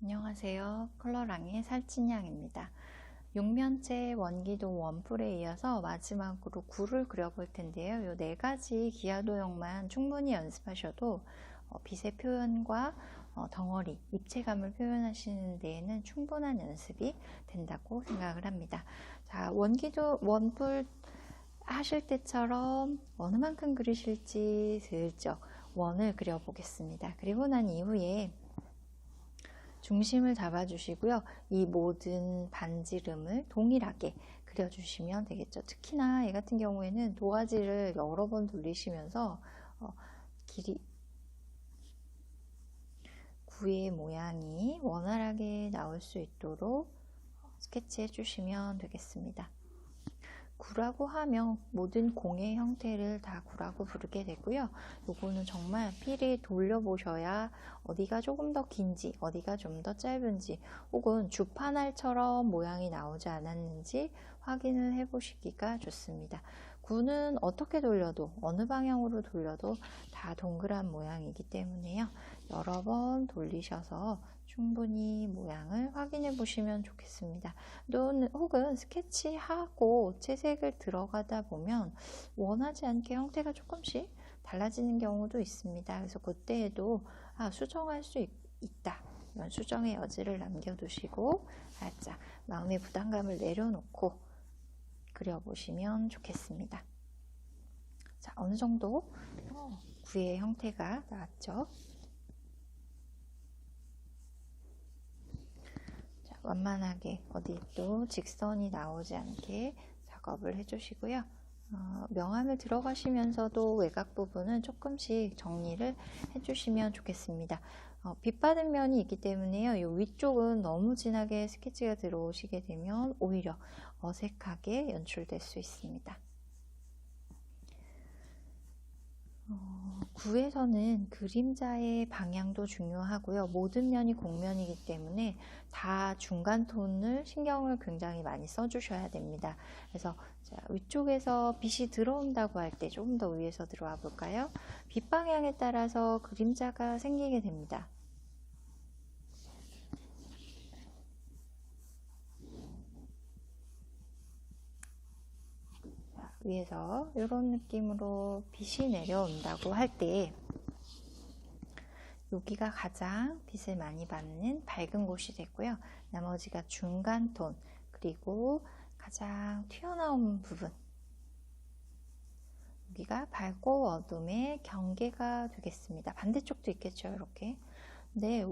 안녕하세요. 컬러랑의 살찐양입니다. 육면체 원기도 원뿔에 이어서 마지막으로 구를 그려볼 텐데요. 요 네 가지 기하도형만 충분히 연습하셔도 빛의 표현과 덩어리, 입체감을 표현하시는 데에는 충분한 연습이 된다고 생각을 합니다. 자, 원기도 원뿔 하실 때처럼 어느 만큼 그리실지 슬쩍 원을 그려보겠습니다. 그리고 난 이후에 중심을 잡아주시고요. 이 모든 반지름을 동일하게 그려주시면 되겠죠. 특히나 얘 같은 경우에는 도화지를 여러 번 돌리시면서 길이 구의 모양이 원활하게 나올 수 있도록 스케치해 주시면 되겠습니다. 구라고 하면 모든 공의 형태를 다 구라고 부르게 되고요. 요거는 정말 필히 돌려보셔야 어디가 조금 더 긴지 어디가 좀 더 짧은지 혹은 주파날처럼 모양이 나오지 않았는지 확인을 해 보시기가 좋습니다. 구는 어떻게 돌려도 어느 방향으로 돌려도 다 동그란 모양이기 때문에요. 여러 번 돌리셔서 충분히 모양을 확인해 보시면 좋겠습니다. 또는 혹은 스케치하고 채색을 들어가다 보면 원하지 않게 형태가 조금씩 달라지는 경우도 있습니다. 그래서 그때에도 수정할 수 있다. 이런 수정의 여지를 남겨두시고 살짝 마음의 부담감을 내려놓고 그려보시면 좋겠습니다. 자, 어느 정도 구의 형태가 나왔죠? 완만하게 어디 또 직선이 나오지 않게 작업을 해주시고요. 명암을 들어가시면서도 외곽 부분은 조금씩 정리를 해주시면 좋겠습니다. 빛받은 면이 있기 때문에요. 이 위쪽은 너무 진하게 스케치가 들어오시게 되면 오히려 어색하게 연출될 수 있습니다. 구에서는 그림자의 방향도 중요하고요. 모든 면이 곡면이기 때문에 다 중간 톤을 신경을 굉장히 많이 써주셔야 됩니다. 그래서 위쪽에서 빛이 들어온다고 할 때 조금 더 위에서 들어와 볼까요? 빛 방향에 따라서 그림자가 생기게 됩니다. 위에서 이런 느낌으로 빛이 내려온다고 할 때 여기가 가장 빛을 많이 받는 밝은 곳이 되고요. 나머지가 중간 톤, 그리고 가장 튀어나온 부분. 여기가 밝고 어둠의 경계가 되겠습니다. 반대쪽도 있겠죠, 이렇게. 근데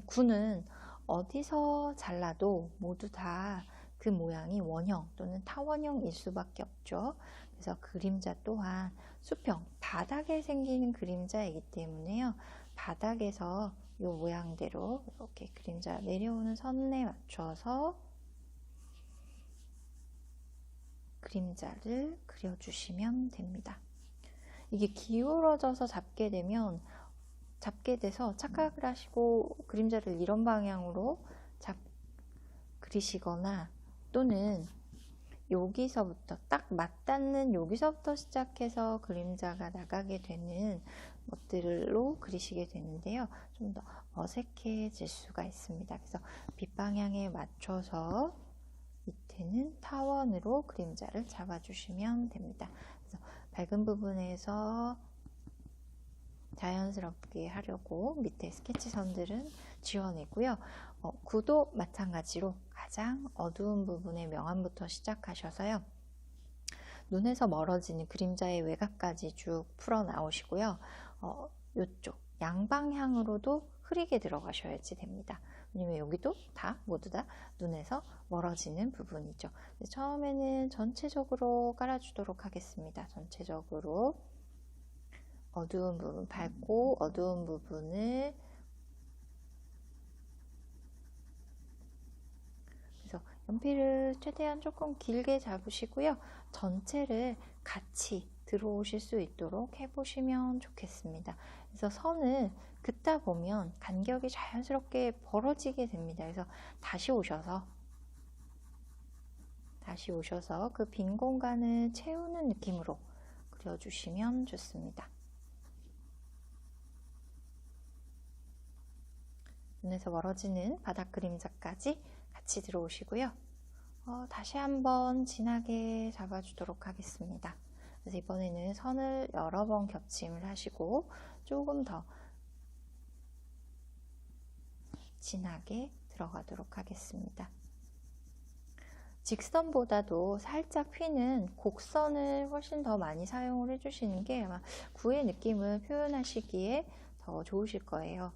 구는 어디서 잘라도 모두 다 그 모양이 원형 또는 타원형일 수밖에 없죠. 그래서 그림자 또한 수평, 바닥에 생기는 그림자이기 때문에요. 바닥에서 이 모양대로 이렇게 그림자 내려오는 선에 맞춰서 그림자를 그려주시면 됩니다. 이게 기울어져서 잡게 돼서 착각을 하시고 그림자를 이런 방향으로 그리시거나 또는 여기서부터 딱 맞닿는 여기서부터 시작해서 그림자가 나가게 되는 것들로 그리시게 되는데요. 좀 더 어색해질 수가 있습니다. 그래서 빛 방향에 맞춰서 밑에는 타원으로 그림자를 잡아주시면 됩니다. 그래서 밝은 부분에서 자연스럽게 하려고 밑에 스케치 선들은 지워내고요. 구도 마찬가지로 가장 어두운 부분의 명암부터 시작하셔서요. 눈에서 멀어지는 그림자의 외곽까지 쭉 풀어 나오시고요. 이쪽 양방향으로도 흐리게 들어가셔야지 됩니다. 왜냐면 여기도 모두 다 눈에서 멀어지는 부분이죠. 처음에는 전체적으로 깔아주도록 하겠습니다. 전체적으로 어두운 부분 밝고 어두운 부분을 그래서 연필을 최대한 조금 길게 잡으시고요. 전체를 같이 들어오실 수 있도록 해보시면 좋겠습니다. 그래서 선을 긋다 보면 간격이 자연스럽게 벌어지게 됩니다. 그래서 다시 오셔서 그 빈 공간을 채우는 느낌으로 그려주시면 좋습니다. 눈에서 멀어지는 바닥 그림자까지 같이 들어오시고요. 다시 한번 진하게 잡아주도록 하겠습니다. 그래서 이번에는 선을 여러 번 겹침을 하시고 조금 더 진하게 들어가도록 하겠습니다. 직선보다도 살짝 휘는 곡선을 훨씬 더 많이 사용을 해주시는 게 아마 구의 느낌을 표현하시기에 더 좋으실 거예요.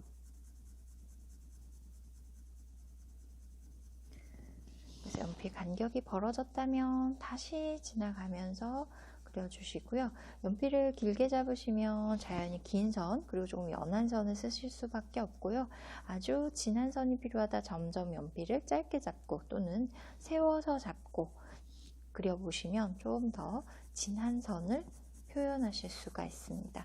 그래서 연필 간격이 벌어졌다면 다시 지나가면서 그려주시고요. 연필을 길게 잡으시면 자연히 긴 선, 그리고 조금 연한 선을 쓰실 수밖에 없고요. 아주 진한 선이 필요하다 점점 연필을 짧게 잡고 또는 세워서 잡고 그려보시면 좀 더 진한 선을 표현하실 수가 있습니다.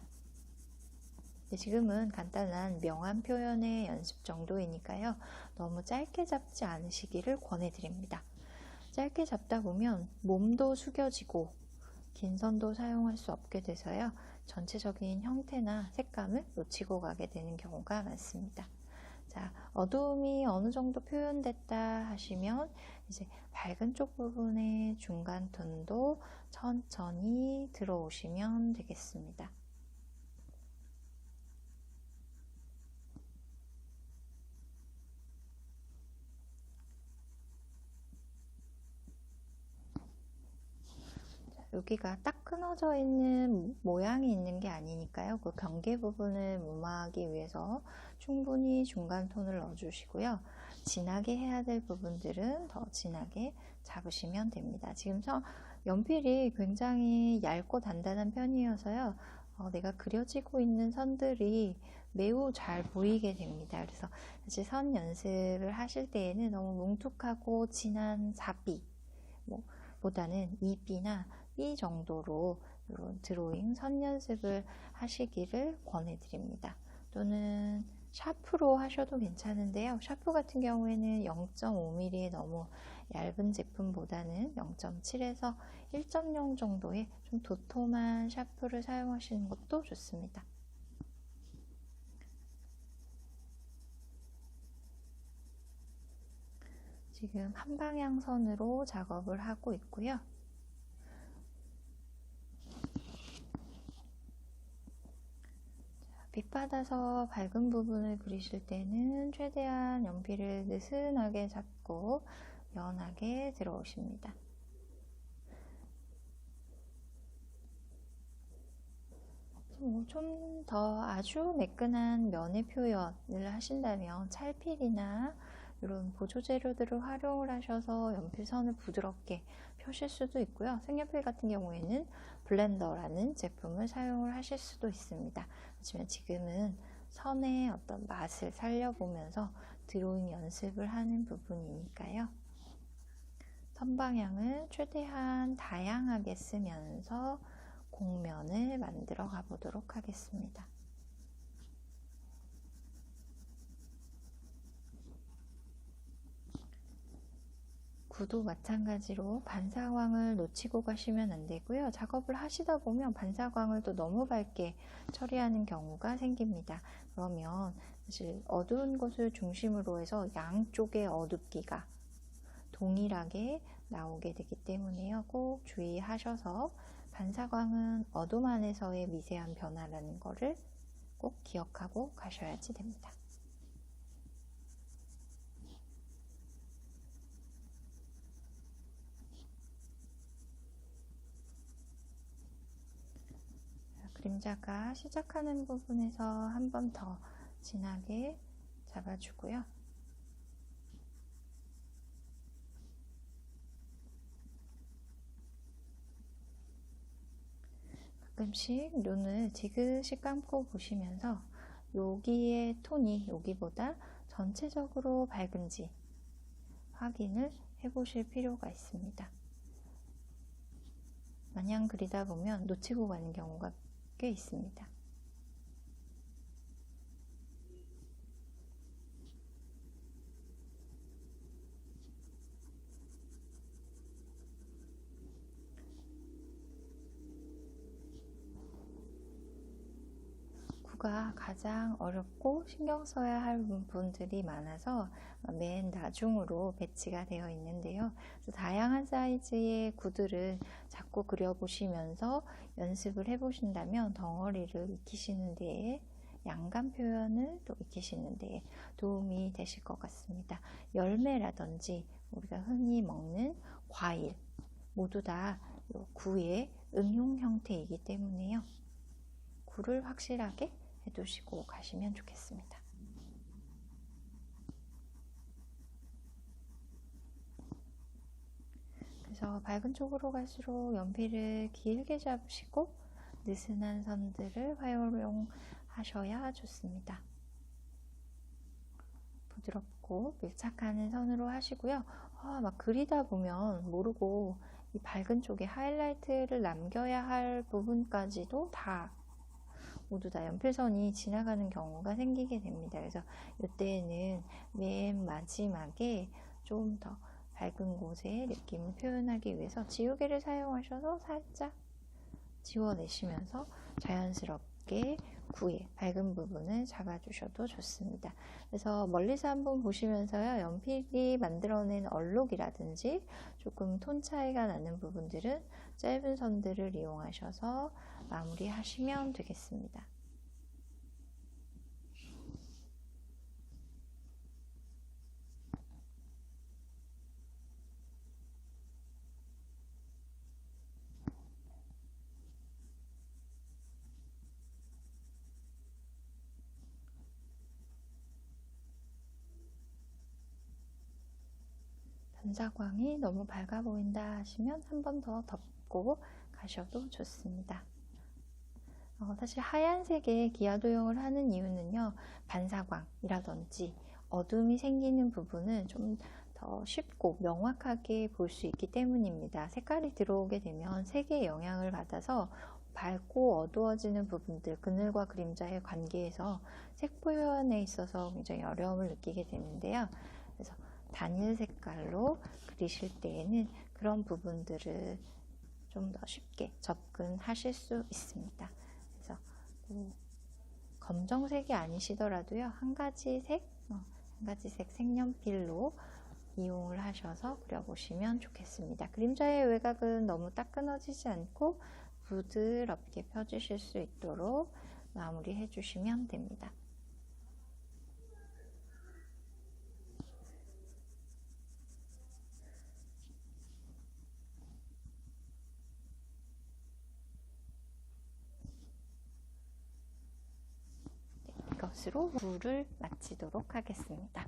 지금은 간단한 명암 표현의 연습 정도이니까요. 너무 짧게 잡지 않으시기를 권해드립니다. 짧게 잡다 보면 몸도 숙여지고 긴 선도 사용할 수 없게 돼서요. 전체적인 형태나 색감을 놓치고 가게 되는 경우가 많습니다. 자, 어두움이 어느 정도 표현됐다 하시면 이제 밝은 쪽 부분의 중간 톤도 천천히 들어오시면 되겠습니다. 여기가 딱 끊어져 있는 모양이 있는 게 아니니까요. 그 경계 부분을 무마하기 위해서 충분히 중간 톤을 넣어주시고요. 진하게 해야 될 부분들은 더 진하게 잡으시면 됩니다. 지금 연필이 굉장히 얇고 단단한 편이어서요. 내가 그려지고 있는 선들이 매우 잘 보이게 됩니다. 그래서 이제 선 연습을 하실 때에는 너무 뭉툭하고 진한 4B 보다는 2B나 B 정도로 이런 드로잉 선 연습을 하시기를 권해드립니다. 또는 샤프로 하셔도 괜찮은데요. 샤프 같은 경우에는 0.5mm의 너무 얇은 제품보다는 0.7에서 1.0 정도의 좀 도톰한 샤프를 사용하시는 것도 좋습니다. 지금 한 방향선으로 작업을 하고 있고요. 빛 받아서 밝은 부분을 그리실 때는 최대한 연필을 느슨하게 잡고 연하게 들어오십니다. 좀 더 아주 매끈한 면의 표현을 하신다면 찰필이나 이런 보조 재료들을 활용을 하셔서 연필선을 부드럽게 펴실 수도 있고요. 색연필 같은 경우에는 블렌더라는 제품을 사용을 하실 수도 있습니다. 하지만 지금은 선의 어떤 맛을 살려보면서 드로잉 연습을 하는 부분이니까요. 선 방향을 최대한 다양하게 쓰면서 곡면을 만들어 가보도록 하겠습니다. 구도 마찬가지로 반사광을 놓치고 가시면 안 되고요. 작업을 하시다 보면 반사광을 또 너무 밝게 처리하는 경우가 생깁니다. 그러면 사실 어두운 곳을 중심으로 해서 양쪽의 어둡기가 동일하게 나오게 되기 때문에요. 꼭 주의하셔서 반사광은 어둠 안에서의 미세한 변화라는 것을 꼭 기억하고 가셔야지 됩니다. 그림자가 시작하는 부분에서 한 번 더 진하게 잡아주고요. 가끔씩 눈을 지그시 감고 보시면서 여기의 톤이 여기보다 전체적으로 밝은지 확인을 해보실 필요가 있습니다. 마냥 그리다 보면 놓치고 가는 경우가 꽤 있습니다. 구가 가장 어렵고 신경 써야 할 부분들이 많아서 맨 나중으로 배치가 되어 있는데요. 그래서 다양한 사이즈의 구들을 자꾸 그려보시면서 연습을 해보신다면 덩어리를 익히시는 데에 양감 표현을 또 익히시는 데에 도움이 되실 것 같습니다. 열매라든지 우리가 흔히 먹는 과일 모두 다 구의 응용 형태이기 때문에요. 구를 확실하게 해두시고 가시면 좋겠습니다. 그래서 밝은 쪽으로 갈수록 연필을 길게 잡으시고 느슨한 선들을 활용하셔야 좋습니다. 부드럽고 밀착하는 선으로 하시고요. 막 그리다 보면 모르고 이 밝은 쪽에 하이라이트를 남겨야 할 부분까지도 모두 다 연필선이 지나가는 경우가 생기게 됩니다. 그래서 이때에는 맨 마지막에 좀 더 밝은 곳에 느낌을 표현하기 위해서 지우개를 사용하셔서 살짝 지워내시면서 자연스럽게 구의 밝은 부분을 잡아주셔도 좋습니다. 그래서 멀리서 한번 보시면서요, 연필이 만들어낸 얼룩이라든지 조금 톤 차이가 나는 부분들은 짧은 선들을 이용하셔서 마무리하시면 되겠습니다. 변사광이 너무 밝아 보인다 하시면 한 번 더 덮고 가셔도 좋습니다. 사실 하얀색의 기아 도형을 하는 이유는요, 반사광이라든지 어둠이 생기는 부분은 좀 더 쉽고 명확하게 볼 수 있기 때문입니다. 색깔이 들어오게 되면 색의 영향을 받아서 밝고 어두워지는 부분들, 그늘과 그림자의 관계에서 색 표현에 있어서 굉장히 어려움을 느끼게 되는데요. 그래서 단일 색깔로 그리실 때에는 그런 부분들을 좀 더 쉽게 접근하실 수 있습니다. 그래서 검정색이 아니시더라도요, 한 가지 색 색연필로 이용을 하셔서 그려보시면 좋겠습니다. 그림자의 외곽은 너무 딱 끊어지지 않고 부드럽게 펴주실 수 있도록 마무리해 주시면 됩니다. 이것으로 구를 마치도록 하겠습니다.